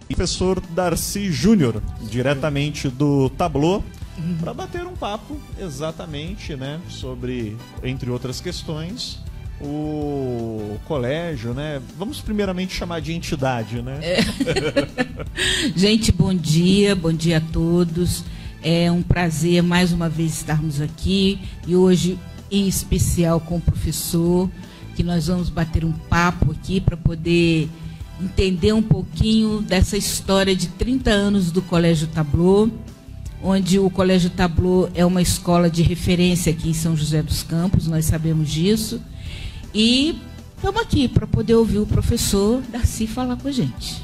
e professor Darcy Júnior, diretamente do Tableau, para bater um papo exatamente, né, sobre, entre outras questões, o colégio, né? Vamos primeiramente chamar de entidade, né? Gente, bom dia a todos. É um prazer mais uma vez estarmos aqui e hoje em especial com o professor, que nós vamos bater um papo aqui para poder entender um pouquinho dessa história de 30 anos do Colégio Tableau, onde o Colégio Tableau é uma escola de referência aqui em São José dos Campos, nós sabemos disso. E estamos aqui para poder ouvir o professor Darcy falar com a gente.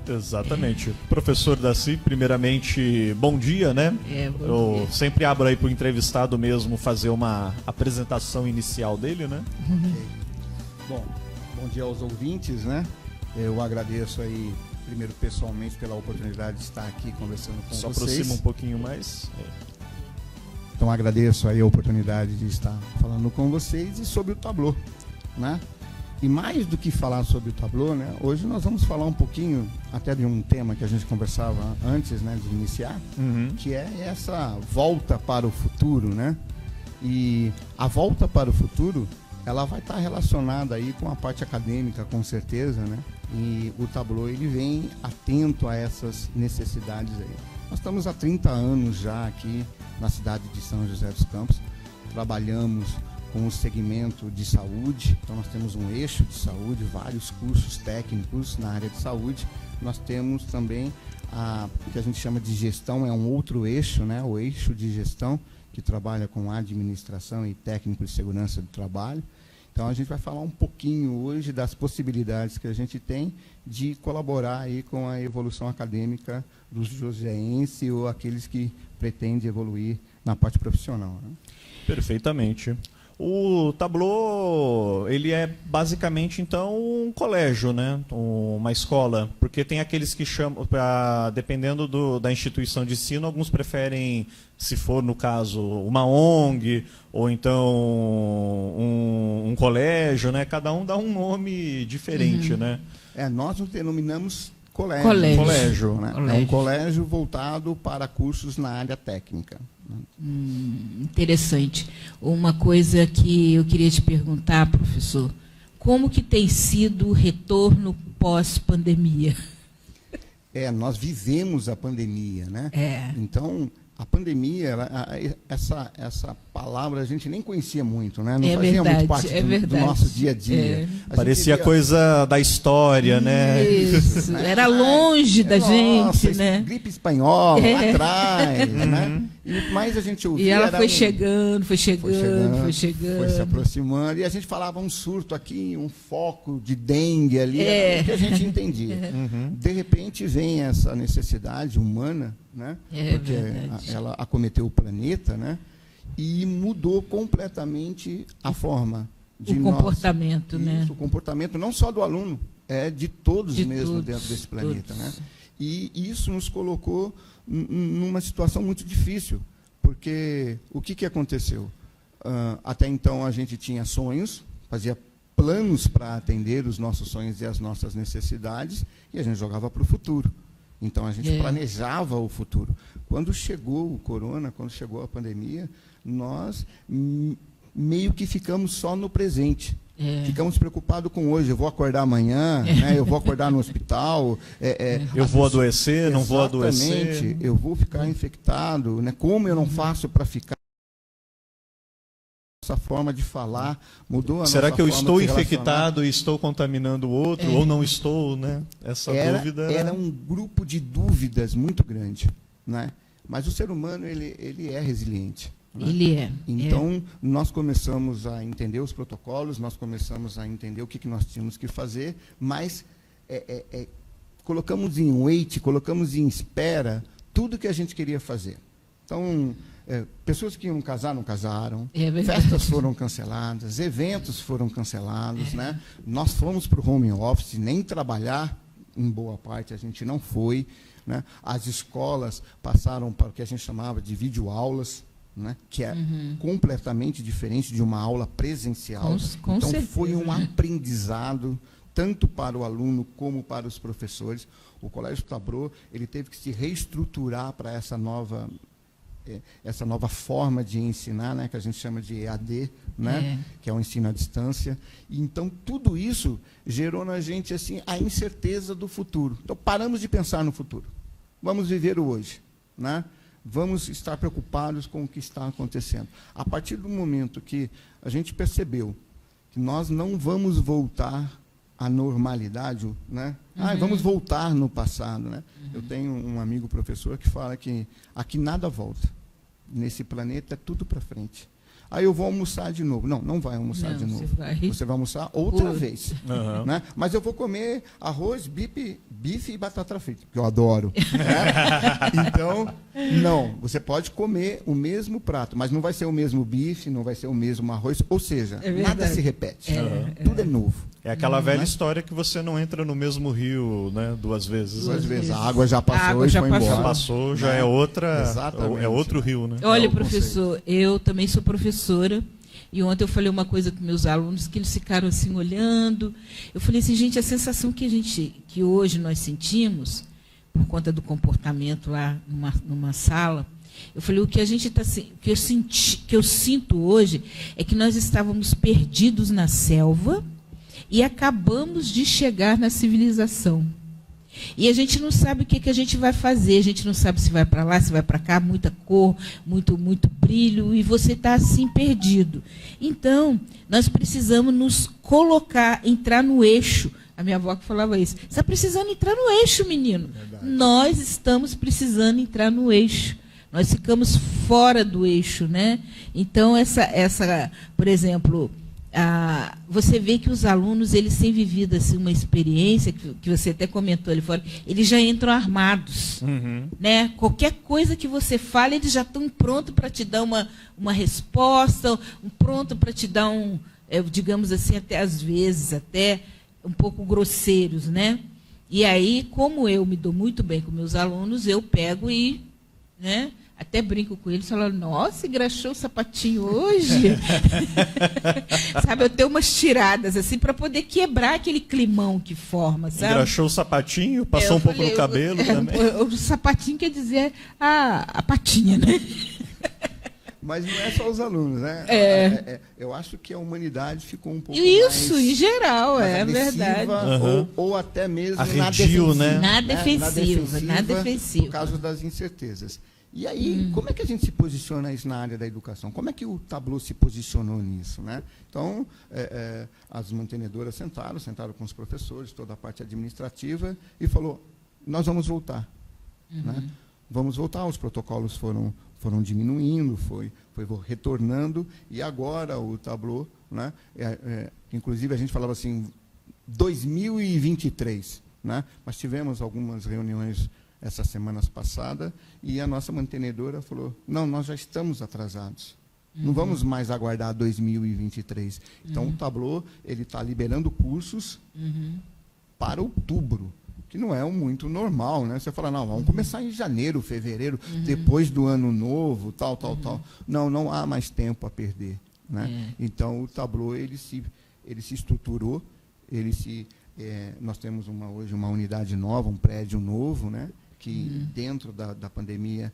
Exatamente. Professor Darcy, primeiramente, bom dia, né? Bom dia. Sempre abro aí para o entrevistado mesmo fazer uma apresentação inicial dele, né? Bom dia aos ouvintes, né? Eu agradeço aí, primeiro pessoalmente, pela oportunidade de estar aqui conversando com Só vocês. aproxima um pouquinho mais. Então agradeço aí a oportunidade de estar falando com vocês e sobre o Tableau, né? E mais do que falar sobre o Tableau, né? Hoje nós vamos falar um pouquinho até de um tema que a gente conversava antes, né, de iniciar, que é essa volta para o futuro, né? E a volta para o futuro, ela vai estar relacionada aí com a parte acadêmica, com certeza, né? E o Tableau, ele vem atento a essas necessidades aí. Nós estamos há 30 anos já aqui na cidade de São José dos Campos, trabalhamos com o segmento de saúde, então nós temos um eixo de saúde, vários cursos técnicos na área de saúde. Nós temos também o que a gente chama de gestão, é um outro eixo, né? O eixo de gestão, que trabalha com administração e técnico de segurança do trabalho. Então a gente vai falar um pouquinho hoje das possibilidades que a gente tem de colaborar aí com a evolução acadêmica dos joseenses ou aqueles que pretendem evoluir na parte profissional, né? Perfeitamente. O Tableau, ele é basicamente, então, um colégio, né? Uma escola, porque tem aqueles que chamam, dependendo da instituição de ensino, alguns preferem, se for no caso, uma ONG, ou então um colégio, né? Cada um dá um nome diferente, né? Nós nos denominamos colégio. Colégio. Né? É um colégio voltado para cursos na área técnica. Interessante. Uma coisa que eu queria te perguntar, professor, como que tem sido o retorno pós-pandemia? Nós vivemos a pandemia, né? Então, a pandemia, essa palavra a gente nem conhecia muito, né? Não fazia muito parte do nosso dia a dia. Parecia coisa da história, né? Isso, era longe da gente, né? Gripe espanhola, lá atrás, né? Mas a gente ouvia... E ela foi chegando, foi se aproximando, e a gente falava um surto aqui, um foco de dengue ali, que a gente entendia. De repente vem essa necessidade humana, né? Porque ela acometeu o planeta, né? E mudou completamente a forma de comportamento, né? O comportamento não só do aluno, de todos mesmo dentro desse planeta, né? E isso nos colocou numa situação muito difícil, porque o que aconteceu? Até então a gente tinha sonhos, fazia planos para atender os nossos sonhos e as nossas necessidades, e a gente jogava para o futuro. Então a gente planejava o futuro. Quando chegou o corona, quando chegou a pandemia, nós meio que ficamos só no presente. Ficamos preocupados com hoje. Eu vou acordar amanhã, né? Eu vou acordar no hospital. Eu vou adoecer, não vou adoecer. Exatamente. Eu vou ficar infectado, né? Como eu não faço para ficar? Nossa forma de falar mudou a nossa Será que eu forma estou de se infectado e estou contaminando o outro, ou não estou, né? Essa dúvida... Era um grupo de dúvidas muito grande, né? Mas o ser humano, ele é resiliente. Né? Ele é. Então, nós começamos a entender os protocolos, nós começamos a entender o que nós tínhamos que fazer, mas colocamos em wait, colocamos em espera tudo que a gente queria fazer. Então, pessoas que iam casar não casaram, festas foram canceladas, eventos foram cancelados, né? Nós fomos para o home office, nem trabalhar, em boa parte, a gente não foi, né? As escolas passaram para o que a gente chamava de videoaulas, né? Que é completamente diferente de uma aula presencial. Com então, certeza. foi um aprendizado tanto para o aluno como para os professores. O Colégio Tablô, ele teve que se reestruturar para essa nova forma de ensinar, né, que a gente chama de EAD, né, que é o ensino à distância. E, então, tudo isso gerou na gente assim, a incerteza do futuro. Então, paramos de pensar no futuro. Vamos viver o hoje, né? Vamos estar preocupados com o que está acontecendo. A partir do momento que a gente percebeu que nós não vamos voltar à normalidade, né? Vamos voltar no passado, né? Eu tenho um amigo professor que fala que aqui nada volta. Nesse planeta é tudo para frente. Aí eu vou almoçar de novo. Não, não vai almoçar de novo. Você vai almoçar outra vez. Né? Mas eu vou comer arroz, bife e batata frita, que eu adoro. Né? Então, não. Você pode comer o mesmo prato, mas não vai ser o mesmo bife, não vai ser o mesmo arroz. Ou seja, nada se repete. Tudo é novo. É aquela velha história que você não entra no mesmo rio, né, duas vezes. Duas vezes. A água já passou e foi embora. Já passou, já é outra. Exatamente. É outro rio, né? Olha, professor, eu também sou professora. E ontem eu falei uma coisa com meus alunos que eles ficaram assim olhando. Eu falei assim, gente, a sensação que hoje nós sentimos, por conta do comportamento lá numa sala, eu falei, o que a gente está, que eu sinto hoje é que nós estávamos perdidos na selva e acabamos de chegar na civilização. E a gente não sabe o que a gente vai fazer, a gente não sabe se vai para lá, se vai para cá, muita cor, muito brilho, e você está assim perdido. Então, nós precisamos nos colocar, entrar no eixo. A minha avó que falava isso. Você está precisando entrar no eixo, menino. Verdade. Nós estamos precisando entrar no eixo. Nós ficamos fora do eixo, né? Então, por exemplo, você vê que os alunos, eles têm vivido assim, uma experiência, que você até comentou ali fora, eles já entram armados. Né? Qualquer coisa que você fale, eles já estão prontos para te dar uma resposta, pronto para te dar digamos assim, até às vezes, até um pouco grosseiros. Né? E aí, como eu me dou muito bem com meus alunos, eu pego e... Né? Até brinco com eles, falando, nossa, engraxou o sapatinho hoje. Sabe, eu tenho umas tiradas assim para poder quebrar aquele climão que forma, sabe? Engraxou o sapatinho, passou um pouco no cabelo também. O sapatinho quer dizer a patinha, né? Mas não é só os alunos, né? Eu acho que a humanidade ficou um pouco Isso, mais, em geral, mais é verdade. Ou até mesmo arredio, na defensiva. Por causa das incertezas. E aí, como é que a gente se posiciona isso na área da educação? Como é que o Tablô se posicionou nisso? Né? Então, as mantenedoras sentaram com os professores, toda a parte administrativa, e falou, nós vamos voltar. Né? Vamos voltar, os protocolos foram diminuindo, foi retornando, e agora o Tablô, né? Inclusive a gente falava assim, 2023, né? Mas tivemos algumas reuniões essas semanas passadas, e a nossa mantenedora falou, não, nós já estamos atrasados. Não vamos mais aguardar 2023. Então, o Tablô está liberando cursos para outubro, que não é muito normal, né? Você fala, não, vamos começar em janeiro, fevereiro, depois do ano novo, tal. Não há mais tempo a perder. Né? Então, o Tablô, ele se estruturou, nós temos hoje uma unidade nova, um prédio novo, né? Que dentro da pandemia,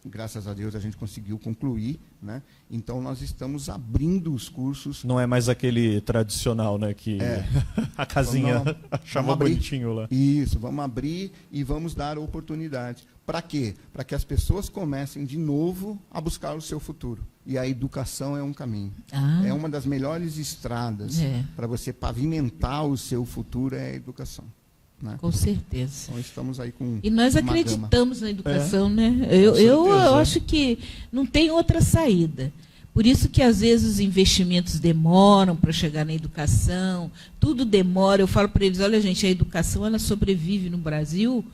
graças a Deus, a gente conseguiu concluir. Né? Então, nós estamos abrindo os cursos. Não é mais aquele tradicional, né? Que a casinha chamou bonitinho lá. Isso, vamos abrir e vamos dar oportunidade. Para quê? Para que as pessoas comecem de novo a buscar o seu futuro. E a educação é um caminho. É uma das melhores estradas para você pavimentar o seu futuro, é a educação. Né? Com certeza. Então, estamos aí com e nós acreditamos na educação, né? Eu acho que não tem outra saída. Por isso que, às vezes, os investimentos demoram para chegar na educação, tudo demora. Eu falo para eles, olha, gente, a educação ela sobrevive no Brasil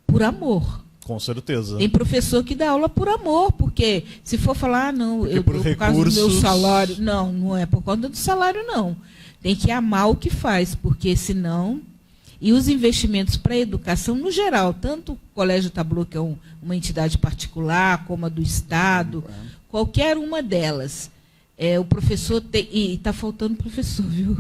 por amor. Com certeza. Tem professor que dá aula por amor, porque se for falar, por causa do meu salário... Não é por conta do salário, não. Tem que amar o que faz, porque senão... E os investimentos para a educação, no geral, tanto o Colégio Tablô, que é uma entidade particular, como a do Estado, qualquer uma delas, o professor tem... E está faltando professor, viu?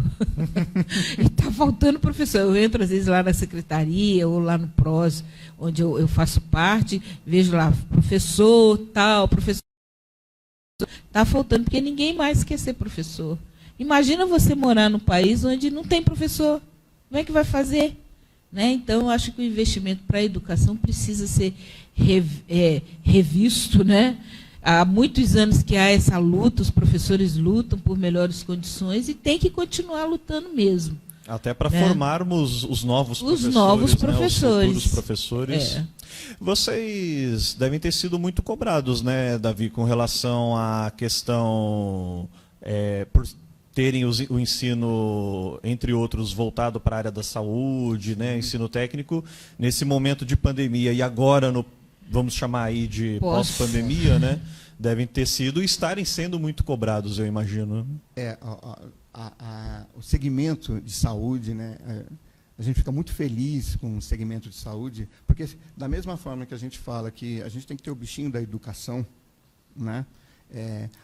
E está faltando professor. Eu entro, às vezes, lá na secretaria ou lá no PROS, onde eu faço parte, vejo lá, professor, tal, professor. Está faltando, porque ninguém mais quer ser professor. Imagina você morar num país onde não tem professor. Como é que vai fazer? Né? Então, eu acho que o investimento para a educação precisa ser revisto, né? Há muitos anos que há essa luta, os professores lutam por melhores condições e tem que continuar lutando mesmo. Até para formarmos os novos professores. Os novos né? professores. Os futuros professores. Vocês devem ter sido muito cobrados, né, Davi, com relação à questão, por terem o ensino, entre outros, voltado para a área da saúde, né, ensino técnico, nesse momento de pandemia e agora vamos chamar aí de pós-pandemia, né? Devem ter sido e estarem sendo muito cobrados, eu imagino. O segmento de saúde, né? A gente fica muito feliz com o segmento de saúde, porque da mesma forma que a gente fala que a gente tem que ter o bichinho da educação, né?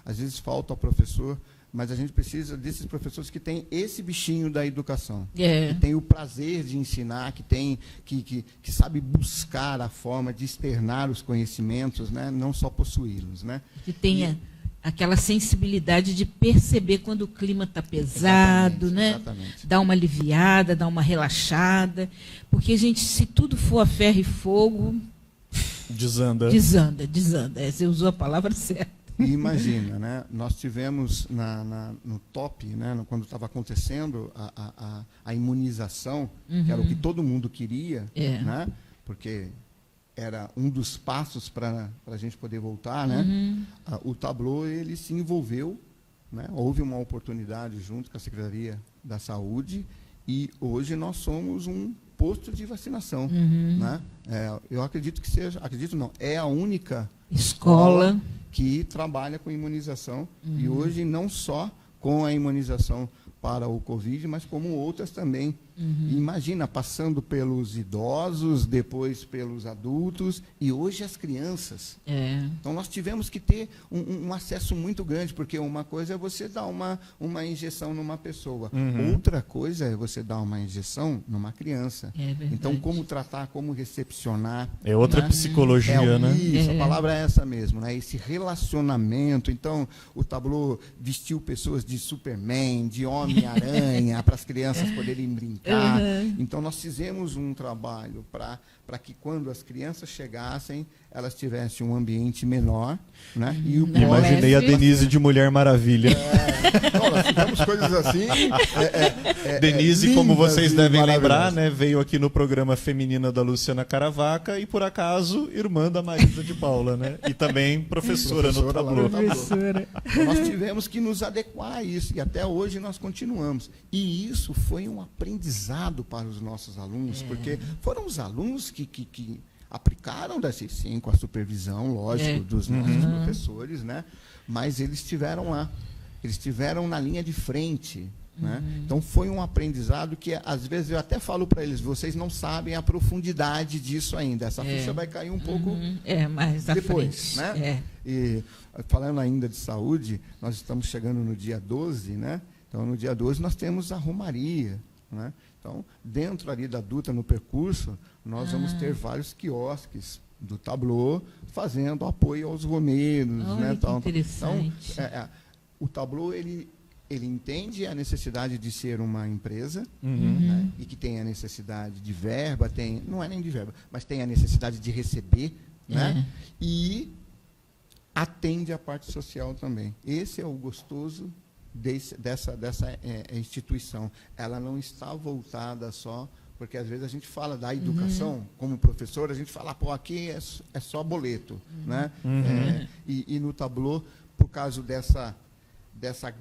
Às vezes falta ao professor, mas a gente precisa desses professores que têm esse bichinho da educação, que tem o prazer de ensinar, que sabe buscar a forma de externar os conhecimentos, né? Não só possuí-los, né? Que tenha aquela sensibilidade de perceber quando o clima está pesado, né? Exatamente. Dar uma aliviada, dar uma relaxada, porque se tudo for a ferro e fogo, desanda. Você usou a palavra certa. E imagina, né? Nós tivemos no top, né? Quando estava acontecendo a imunização, que era o que todo mundo queria, né? Porque era um dos passos para a gente poder voltar, né? O Tableau, ele se envolveu, né? Houve uma oportunidade junto com a Secretaria da Saúde e hoje nós somos um posto de vacinação, né? Eu acredito que é a única escola que trabalha com imunização e hoje não só com a imunização para o Covid, mas como outras também. Imagina, passando pelos idosos, depois pelos adultos e hoje as crianças. Então, nós tivemos que ter um acesso muito grande, porque uma coisa é você dar uma injeção numa pessoa, outra coisa é você dar uma injeção numa criança. Então, como tratar, como recepcionar. É outra psicologia, né? Isso, a palavra é essa mesmo, né? Esse relacionamento. Então, o Tableau vestiu pessoas de Superman, de Homem-Aranha, para as crianças poderem brincar. Então, nós fizemos um trabalho para que, quando as crianças chegassem, elas tivessem um ambiente menor. Né? E imaginei a Denise de Mulher Maravilha. Nós fizemos coisas assim. Denise, como vocês devem lembrar, né, veio aqui no programa Feminina da Luciana Caravaca e, por acaso, irmã da Marisa de Paula. Né? E também professora no Tableau. Então, nós tivemos que nos adequar a isso. E até hoje nós continuamos. E isso foi um aprendizado para os nossos alunos, porque foram os alunos que aplicaram da CICIM com a supervisão, lógico, dos nossos professores, né? Mas eles estiveram lá, eles estiveram na linha de frente, né? Então foi um aprendizado que às vezes eu até falo para eles, vocês não sabem a profundidade disso ainda, essa ficha vai cair um pouco mais depois, à frente. Né? E falando ainda de saúde, nós estamos chegando no dia 12, né? Então no dia 12 nós temos a Romaria, né? Então, dentro ali da Dutra, no percurso, nós vamos ter vários quiosques do Tableau fazendo apoio aos romeiros. Né, que interessante. Então, o Tableau, ele entende a necessidade de ser uma empresa, né, e que tem a necessidade de verba, não é nem de verba, mas tem a necessidade de receber, né, e atende a parte social também. Esse é o gostoso dessa instituição. Ela não está voltada só, porque às vezes a gente fala da educação, como professor, a gente fala, pô, aqui é só boleto. Né? E no Tableau, por causa dessa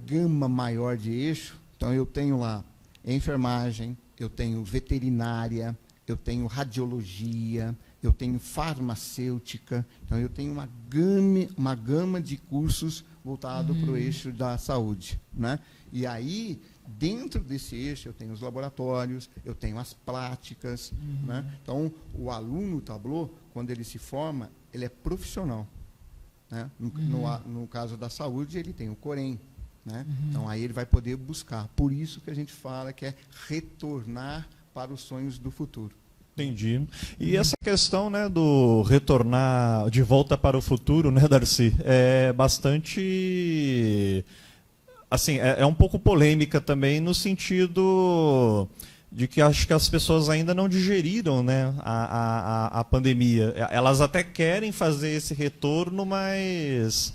gama maior de eixo, então eu tenho lá enfermagem, eu tenho veterinária, eu tenho radiologia, eu tenho farmacêutica, então eu tenho uma gama de cursos voltado para o eixo da saúde. Né? E aí, dentro desse eixo, eu tenho os laboratórios, eu tenho as práticas. Né? Então, o aluno Tableau, quando ele se forma, ele é profissional. Né? No caso da saúde, ele tem o Corém, né? Então aí ele vai poder buscar. Por isso que a gente fala que é retornar para os sonhos do futuro. Entendi. E essa questão, né, do retornar de volta para o futuro, né, Darcy, é bastante, assim, é um pouco polêmica também no sentido de que acho que as pessoas ainda não digeriram, né, a pandemia. Elas até querem fazer esse retorno, mas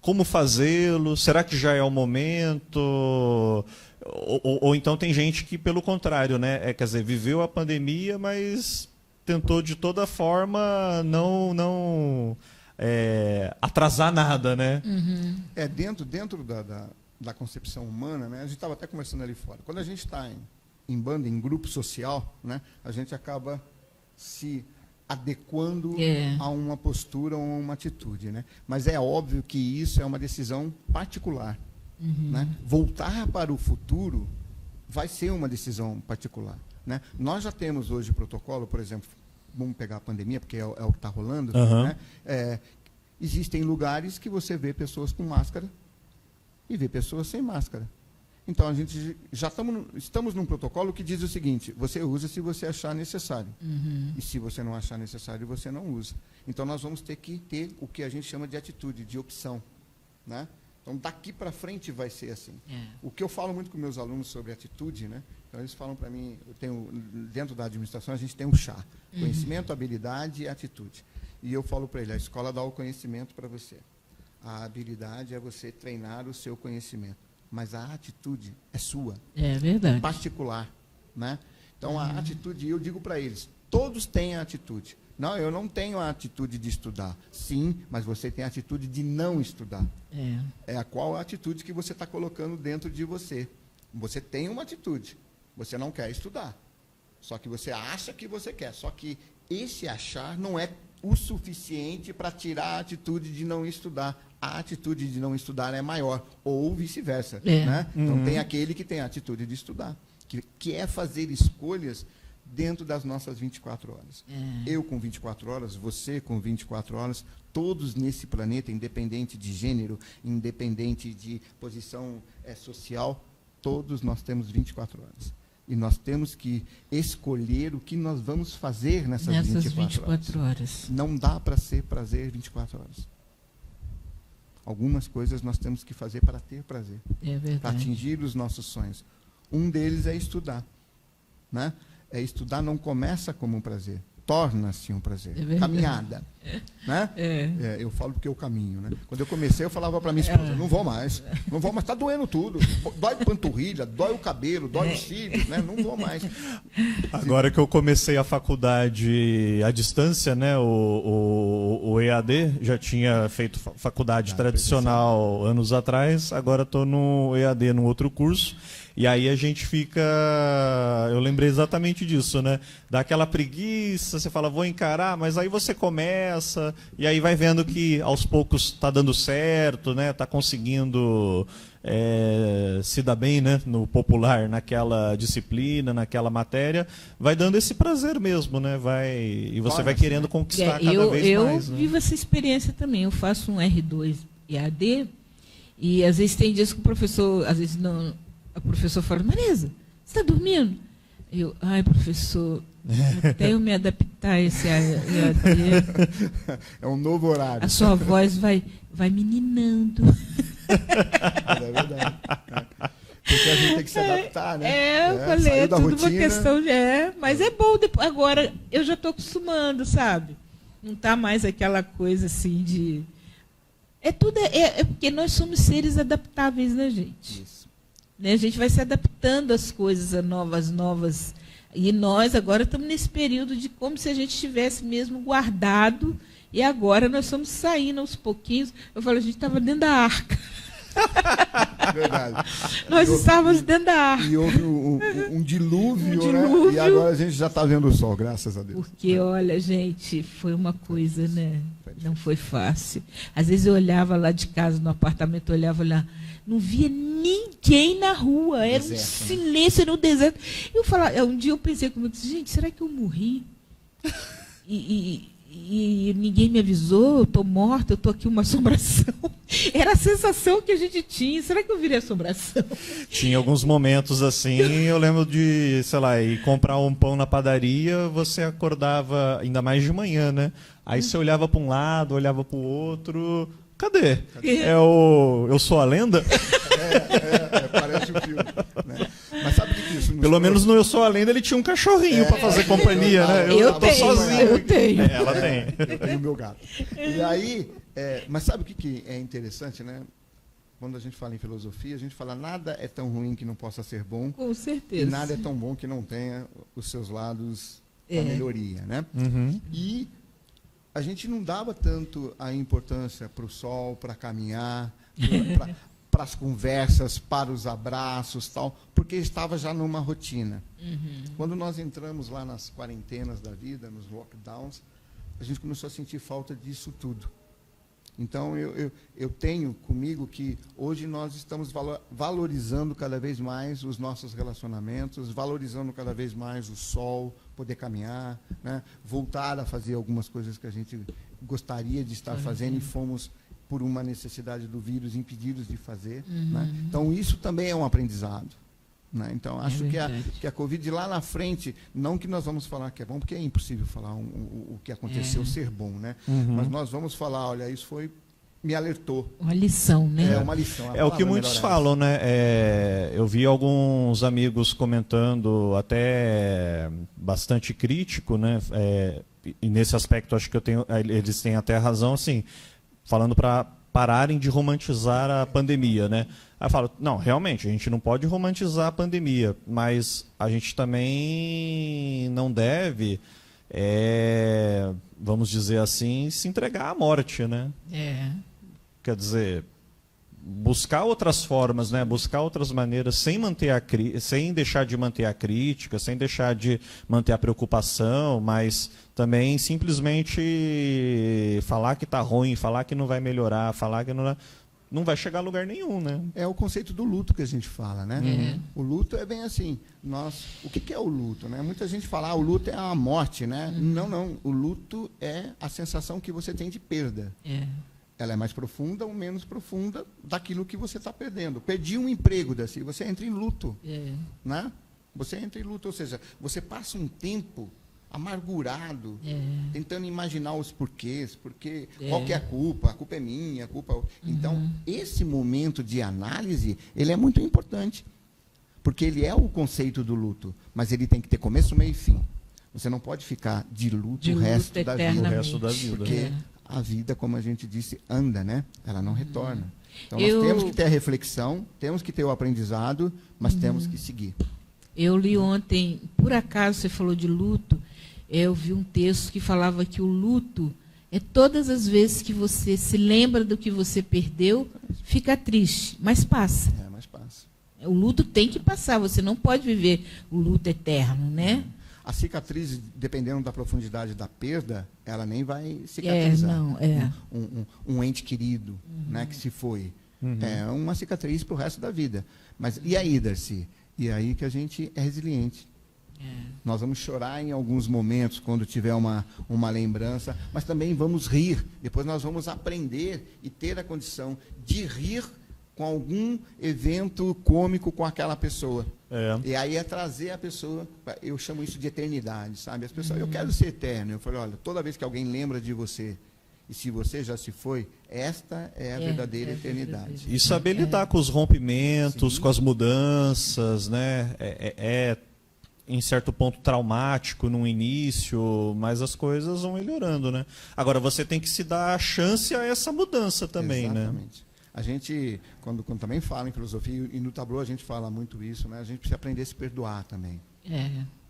como fazê-lo? Será que já é o momento? Ou então tem gente que, pelo contrário, né, quer dizer, viveu a pandemia, mas tentou de toda forma não atrasar nada, né? Uhum. Dentro da concepção humana, né, a gente estava até conversando ali fora. Quando a gente está em banda, em grupo social, né, a gente acaba se adequando a uma postura ou uma atitude, né? Mas é óbvio que isso é uma decisão particular. Né? Voltar para o futuro vai ser uma decisão particular. Né? Nós já temos hoje protocolo, por exemplo, vamos pegar a pandemia, porque é o que está rolando, né? Existem lugares que você vê pessoas com máscara e vê pessoas sem máscara. Então, a gente já estamos num protocolo que diz o seguinte: você usa se você achar necessário. E se você não achar necessário, você não usa. Então, nós vamos ter que ter o que a gente chama de atitude, de opção. Né? Então, daqui para frente vai ser assim. O que eu falo muito com meus alunos sobre atitude, né? Então, eles falam para mim, dentro da administração, a gente tem um chá. Conhecimento, habilidade e atitude. E eu falo para ele, a escola dá o conhecimento para você. A habilidade é você treinar o seu conhecimento. Mas a atitude é sua. É verdade. Particular. Né? Então, a atitude, eu digo para eles, todos têm a atitude. Não, eu não tenho a atitude de estudar. Sim, mas você tem a atitude de não estudar. Qual a atitude que você está colocando dentro de você? Você tem uma atitude. Você não quer estudar. Só que você acha que você quer. Só que esse achar não é o suficiente para tirar a atitude de não estudar. A atitude de não estudar é maior. Ou vice-versa. Né? Então, tem aquele que tem a atitude de estudar. Que é fazer escolhas dentro das nossas 24 horas. Eu com 24 horas, você com 24 horas, todos nesse planeta, independente de gênero, independente de posição social, todos nós temos 24 horas. E nós temos que escolher o que nós vamos fazer nessas 24 horas. Não dá para ser prazer 24 horas. Algumas coisas nós temos que fazer para ter prazer. Para atingir os nossos sonhos. Um deles é estudar. Né? Estudar não começa como um prazer, torna-se um prazer. Caminhada. Né? Eu falo porque eu caminho. Né? Quando eu comecei, eu falava para minha esposa, não vou mais, está doendo tudo. Dói panturrilha, dói o cabelo, dói os cílios, né? Não vou mais. Agora que eu comecei a faculdade à distância, né? o EAD, já tinha feito faculdade tradicional anos atrás, agora estou no EAD, num outro curso. E aí a gente fica... Eu lembrei exatamente disso, né? Dá aquela preguiça, você fala, vou encarar, mas aí você começa, e aí vai vendo que aos poucos está dando certo, né? Está conseguindo se dar bem, né? No popular, naquela disciplina, naquela matéria. Vai dando esse prazer mesmo, né? E você vai querendo conquistar cada vez mais. Eu vivo essa experiência também. Eu faço um R2 EAD, e às vezes tem dias que o professor... Às vezes não... A professora fala, Marisa, você está dormindo? Eu, professor, até eu me adaptar a esse EAD. É um novo horário. A sua voz vai meninando. É verdade. Porque a gente tem que se adaptar, né? Eu falei, é tudo rotina. Uma questão de... mas é bom, agora eu já estou acostumando, sabe? Não está mais aquela coisa assim de... É porque nós somos seres adaptáveis, né, gente? Isso. A gente vai se adaptando às coisas novas. E nós agora estamos nesse período de como se a gente tivesse mesmo guardado. E agora nós estamos saindo aos pouquinhos. Eu falo, a gente estava dentro da arca. Verdade. Nós estávamos dentro da arca. E houve um dilúvio, né? E agora a gente já está vendo o sol, graças a Deus. Porque, olha, gente, foi uma coisa, né? Não foi fácil. Às vezes eu olhava lá de casa, no apartamento, olhava lá, não via ninguém na rua, era um silêncio, era um deserto. Eu falava, um dia eu pensei comigo, gente, será que eu morri? E e ninguém me avisou, eu estou morta, eu estou aqui uma assombração. Era a sensação que a gente tinha. Será que eu virei assombração? Tinha alguns momentos assim, eu lembro de, sei lá, ir comprar um pão na padaria, você acordava, ainda mais de manhã, né? Aí você olhava para um lado, olhava para o outro. Cadê? É o Eu Sou a Lenda? Parece um filme. Né? Mas sabe o que isso? Pelo menos no Eu Sou a Lenda ele tinha um cachorrinho para fazer companhia, né? Eu tô tenho, sozinho. eu tenho. Ela tem. Eu tenho o meu gato. E aí, mas sabe o que é interessante, né? Quando a gente fala em filosofia, a gente fala nada é tão ruim que não possa ser bom. Com certeza. E nada é tão bom que não tenha os seus lados da melhoria, né? Uhum. E a gente não dava tanto a importância para o sol, para caminhar, para as conversas, para os abraços, tal, porque estava já numa rotina. Uhum. Quando nós entramos lá nas quarentenas da vida, nos lockdowns, a gente começou a sentir falta disso tudo. Então, eu tenho comigo que hoje nós estamos valorizando cada vez mais os nossos relacionamentos, valorizando cada vez mais o sol, poder caminhar, né? Voltar a fazer algumas coisas que a gente gostaria de estar fazendo e fomos, por uma necessidade do vírus, impedidos de fazer. Né? Então, isso também é um aprendizado. Né? Então, acho que a Covid lá na frente, não que nós vamos falar que é bom, porque é impossível falar o que aconteceu ser bom, né? Mas nós vamos falar, olha, isso me alertou. Uma lição, né? É uma lição. É o que muitos falam, né? Eu vi alguns amigos comentando, até bastante crítico, né? E nesse aspecto acho que eles têm até razão, assim, falando para pararem de romantizar a pandemia, né? Aí eu falo, não, realmente, a gente não pode romantizar a pandemia, mas a gente também não deve, vamos dizer assim, se entregar à morte, né? Quer dizer, buscar outras formas, né? Buscar outras maneiras, sem deixar de manter a crítica, sem deixar de manter a preocupação, mas também simplesmente falar que está ruim, falar que não vai melhorar, falar que não vai chegar a lugar nenhum, né? É o conceito do luto que a gente fala, né? O luto é bem assim. O que é o luto, né? Muita gente fala, o luto é a morte, né? Não. O luto é a sensação que você tem de perda. Ela é mais profunda ou menos profunda daquilo que você está perdendo. Perdi um emprego, você entra em luto. Né? Você entra em luto, ou seja, você passa um tempo amargurado, tentando imaginar os porquês, porque qual que é a culpa é minha, a culpa... Então, esse momento de análise, ele é muito importante, porque ele é o conceito do luto, mas ele tem que ter começo, meio e fim. Você não pode ficar de luto o resto da vida. Porque a vida, como a gente disse, anda, né? Ela não retorna. Então, nós temos que ter a reflexão, temos que ter o aprendizado, mas temos que seguir. Eu li ontem, por acaso você falou de luto, eu vi um texto que falava que o luto é todas as vezes que você se lembra do que você perdeu, fica triste, mas passa. Mas passa. O luto tem que passar, você não pode viver o luto eterno, né? A cicatriz, dependendo da profundidade da perda, ela nem vai cicatrizar. Um ente querido, né, que se foi. É uma cicatriz para o resto da vida. Mas e aí, Darcy? E aí que a gente é resiliente. Nós vamos chorar em alguns momentos, quando tiver uma lembrança, mas também vamos rir. Depois nós vamos aprender e ter a condição de rir com algum evento cômico com aquela pessoa. E aí é trazer a pessoa, eu chamo isso de eternidade, sabe? As pessoas, eu quero ser eterno. Eu falei, olha, toda vez que alguém lembra de você, e se você já se foi, esta é a verdadeira eternidade. E saber lidar com os rompimentos, com as mudanças, né? Em certo ponto traumático no início, mas as coisas vão melhorando, né? Agora, você tem que se dar a chance a essa mudança também, Exatamente. Né? A gente, quando também fala em filosofia, e no Tableau a gente fala muito isso, né? A gente precisa aprender a se perdoar também.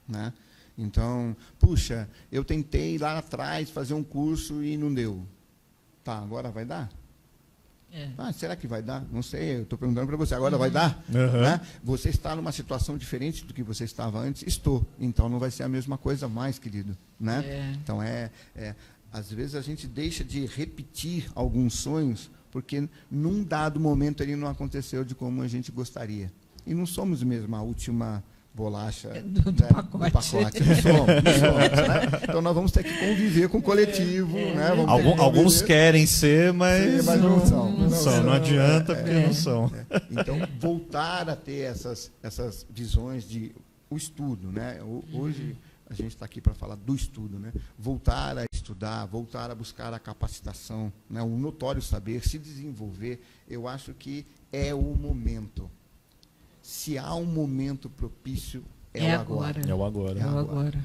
Né? Então, puxa, eu tentei lá atrás fazer um curso e não deu. Tá, agora vai dar? Será que vai dar? Não sei, eu estou perguntando para você. Agora vai dar? Né? Você está numa situação diferente do que você estava antes? Estou. Então, não vai ser a mesma coisa mais, querido. Né? Então, às vezes a gente deixa de repetir alguns sonhos porque num dado momento ele não aconteceu de como a gente gostaria. E não somos mesmo a última bolacha Do né, pacote. do pacote. Somos, né? Então nós vamos ter que conviver com o coletivo. Né? Vamos ter que Alguns conviver. querem ser, mas, Sim, mas não são. Não adianta porque não são. Então, voltar a ter essas visões de o estudo. Né? Hoje a gente está aqui para falar do estudo. Né? Voltar a estudar, voltar a buscar a capacitação, né? Um notório saber, se desenvolver, eu acho que é o momento. Se há um momento propício, é o agora. É o agora. É o agora.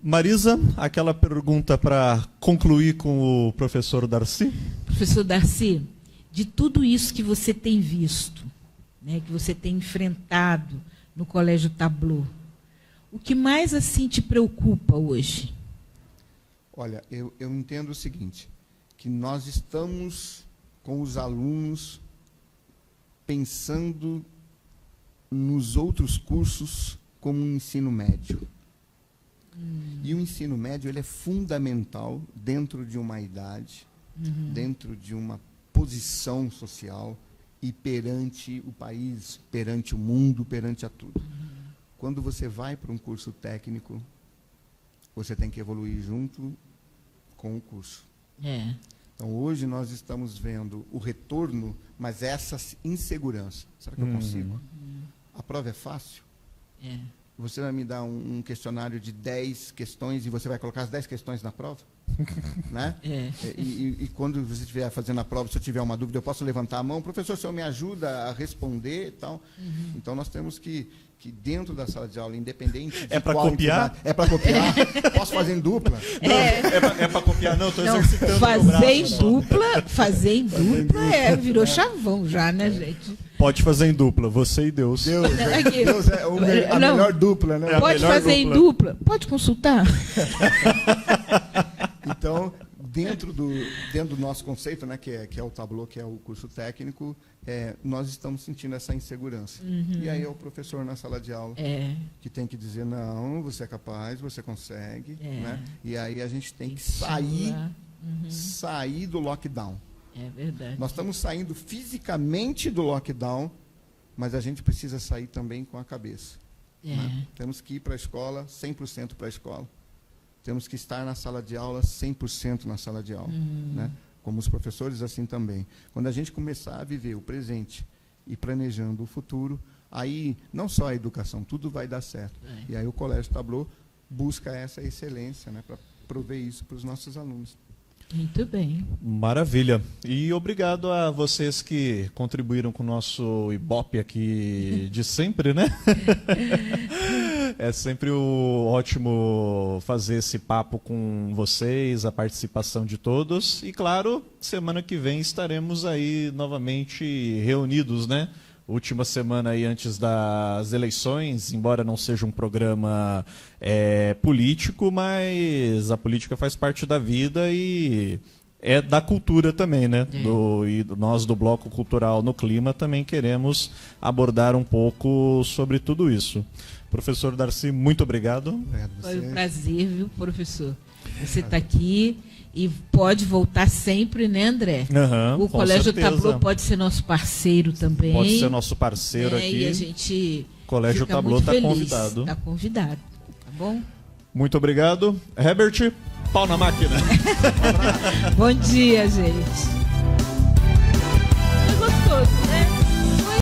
Marisa, aquela pergunta para concluir com o professor Darcy? Professor Darcy, de tudo isso que você tem visto, né, que você tem enfrentado no Colégio Tableau, o que mais assim te preocupa hoje? Olha, eu entendo o seguinte, que nós estamos com os alunos pensando nos outros cursos como um ensino médio. E o ensino médio ele é fundamental dentro de uma idade, dentro de uma posição social e perante o país, perante o mundo, perante a tudo. Quando você vai para um curso técnico, você tem que evoluir junto com o curso. Então, hoje nós estamos vendo o retorno, mas essa insegurança. Será que eu consigo? A prova é fácil? Você vai me dar um questionário de 10 questões e você vai colocar as 10 questões na prova? Né? E quando você estiver fazendo a prova, se eu tiver uma dúvida, eu posso levantar a mão. Professor, o senhor me ajuda a responder e tal? Então, nós temos que dentro da sala de aula, independente de para copiar? É para copiar? Posso fazer em dupla? É para copiar? Não, estou exercitando fazer o braço. Fazer em dupla virou chavão já, né, gente? Pode fazer em dupla, você e Deus. Deus é a melhor dupla, né? Pode fazer em dupla? Pode consultar? Então, dentro do nosso conceito, né, que é o Tableau, que é o curso técnico, nós estamos sentindo essa insegurança. E aí é o professor na sala de aula que tem que dizer, não, você é capaz, você consegue. Né? E aí a gente tem que sair do lockdown. É verdade. Nós estamos saindo fisicamente do lockdown, mas a gente precisa sair também com a cabeça. Né? Temos que ir para a escola, 100% para a escola. Temos que estar na sala de aula, 100% na sala de aula. Né? Como os professores, assim também. Quando a gente começar a viver o presente e planejando o futuro, aí não só a educação, tudo vai dar certo. E aí o Colégio Tableau busca essa excelência, né, para prover isso para os nossos alunos. Muito bem. Maravilha. E obrigado a vocês que contribuíram com o nosso Ibope aqui de sempre, né? É sempre ótimo fazer esse papo com vocês, a participação de todos. E, claro, semana que vem estaremos aí novamente reunidos, né? Última semana aí antes das eleições, embora não seja um programa político, mas a política faz parte da vida e é da cultura também, né? E nós do Bloco Cultural no Clima também queremos abordar um pouco sobre tudo isso. Professor Darcy, muito obrigado. Foi um prazer, viu, professor? Você está aqui e pode voltar sempre, né, André? O Colégio Tableau pode ser nosso parceiro também. Pode ser nosso parceiro aqui. E a gente Colégio Tableau está convidado. Está convidado, tá bom? Muito obrigado. Herbert, pau na máquina. Bom dia, gente.